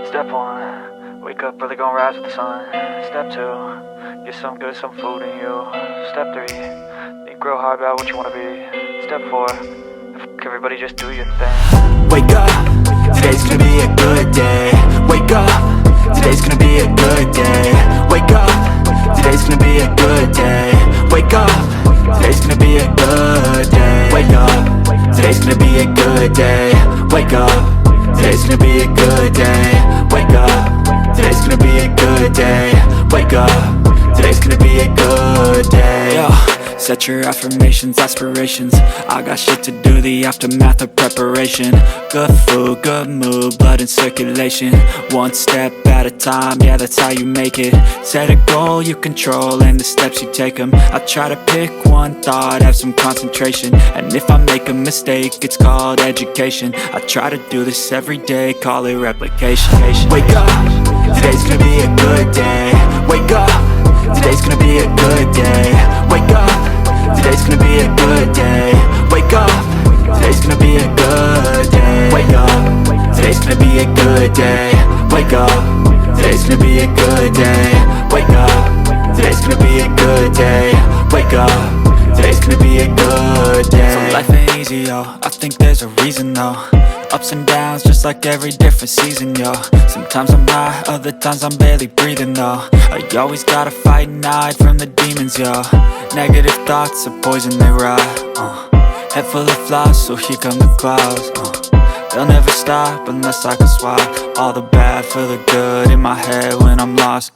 Step 1, wake up early, gonna rise with the sun. Step 2, get some good, some food in you. Step 3, think real hard about what you wanna be. Step 4, fuck everybody, just do your thing. Wake up, today's gonna be a good day. Wake up, today's gonna be a good day. Wake up, today's gonna be a good day. Wake up, today's gonna be a good day. Wake up, today's gonna be a good day. Wake up, today's gonna be a good day. Wake up, today's gonna be a good day. Wake up, today's gonna be a good day. Yo, set your affirmations, aspirations. I got shit to do, the aftermath of preparation. Good food, good mood, blood in circulation. One step at a time, yeah, that's how you make it. Set a goal you control and the steps you take them. I try to pick one thought, have some concentration. And if I make a mistake, it's called education. I try to do this every day, call it replication. Wake up, today's gonna be a good day. Wake up, today's gonna be a good day. Wake up, today's gonna be a good day. Wake up, today's gonna be a good day. Wake up, today's gonna be a good day. Wake up, today's gonna be a good day. Wake up, today's gonna be a good day. Wake up, today's gonna be a good day. So life ain't easy, yo, I think there's a reason though. Ups and downs, just like every different season, yo. Sometimes I'm high, other times I'm barely breathing, though. I always gotta fight and hide from the demons, yo. Negative thoughts are poison, they rot. Head full of flies, so here come the clouds. They'll never stop unless I can swap all the bad for the good in my head when I'm lost.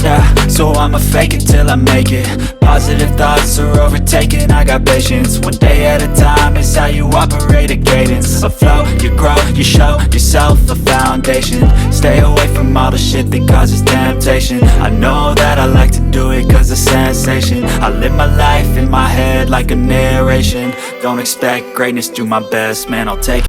Yeah, so I'ma fake it till I make it. Positive thoughts are overtaken, I got patience. One day at a time is how you operate a cadence. A flow, you grow, you show yourself a foundation. Stay away from all the shit that causes temptation. I know that I like to do it cause it's sensation. I live my life in my head like a narration. Don't expect greatness, do my best, man, I'll take